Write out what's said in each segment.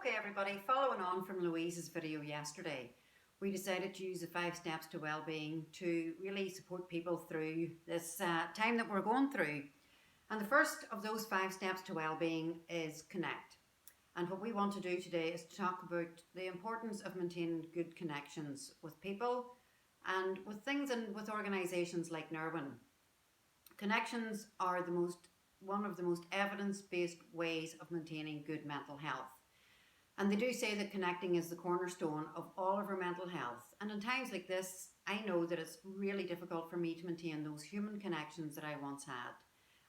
Okay everybody, following on from Louise's video yesterday, we decided to use the 5 steps to well-being to really support people through this time that we're going through. And the first of those 5 steps to well-being is connect. And what we want to do today is to talk about the importance of maintaining good connections with people and with things and with organisations like Nirwan. Connections are one of the most evidence-based ways of maintaining good mental health. And they do say that connecting is the cornerstone of all of our mental health. And in times like this, I know that it's really difficult for me to maintain those human connections that I once had.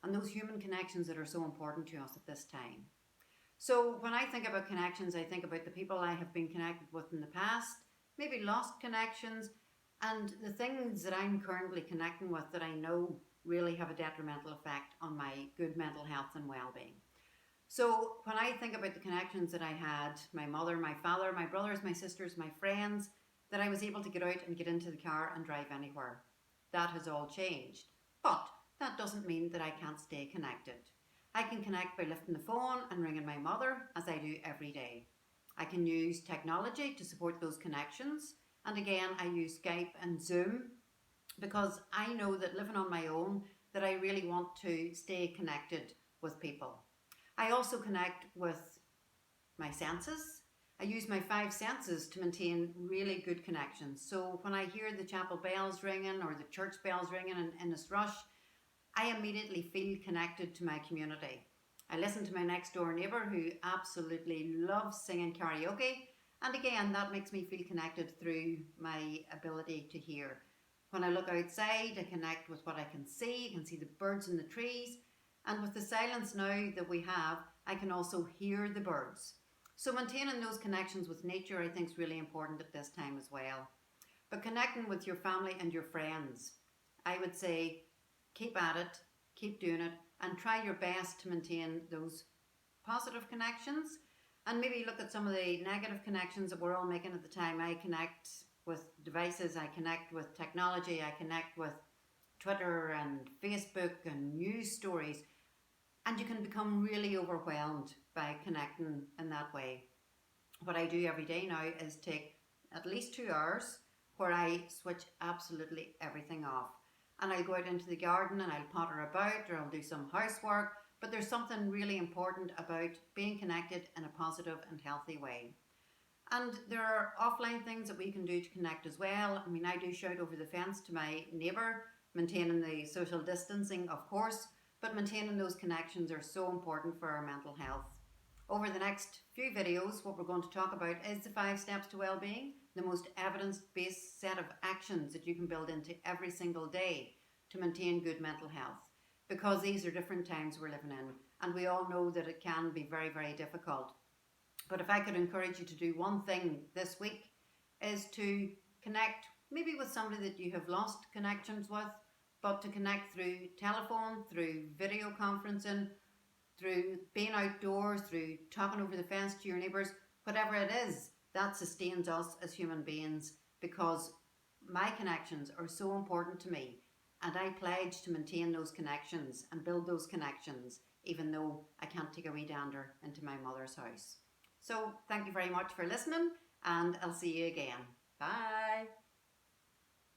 And those human connections that are so important to us at this time. So when I think about connections, I think about the people I have been connected with in the past, maybe lost connections, and the things that I'm currently connecting with that I know really have a detrimental effect on my good mental health and well-being. So when I think about the connections that I had, my mother, my father, my brothers, my sisters, my friends, that I was able to get out and get into the car and drive anywhere. That has all changed. But that doesn't mean that I can't stay connected. I can connect by lifting the phone and ringing my mother, as I do every day. I can use technology to support those connections. And again, I use Skype and Zoom because I know that living on my own, that I really want to stay connected with people. I also connect with my senses. I use my 5 senses to maintain really good connections. So when I hear the chapel bells ringing or the church bells ringing in this rush, I immediately feel connected to my community. I listen to my next door neighbour who absolutely loves singing karaoke. And again, that makes me feel connected through my ability to hear. When I look outside, I connect with what I can see. I can see the birds in the trees. And with the silence now that we have, I can also hear the birds. So maintaining those connections with nature, I think, is really important at this time as well. But connecting with your family and your friends, I would say keep at it, keep doing it, and try your best to maintain those positive connections. And maybe look at some of the negative connections that we're all making at the time. I connect with devices, I connect with technology, I connect with Twitter and Facebook and news stories. And you can become really overwhelmed by connecting in that way. What I do every day now is take at least 2 hours where I switch absolutely everything off. And I'll go out into the garden and I'll potter about or I'll do some housework. But there's something really important about being connected in a positive and healthy way. And there are offline things that we can do to connect as well. I mean, I do shout over the fence to my neighbour, maintaining the social distancing, of course. But maintaining those connections are so important for our mental health. Over the next few videos, what we're going to talk about is the 5 steps to well-being, the most evidence-based set of actions that you can build into every single day to maintain good mental health. Because these are different times we're living in, and we all know that it can be very, very difficult. But if I could encourage you to do one thing this week, is to connect maybe with somebody that you have lost connections with, but to connect through telephone, through video conferencing, through being outdoors, through talking over the fence to your neighbours, whatever it is, that sustains us as human beings because my connections are so important to me and I pledge to maintain those connections and build those connections even though I can't take a wee dander into my mother's house. So thank you very much for listening and I'll see you again. Bye.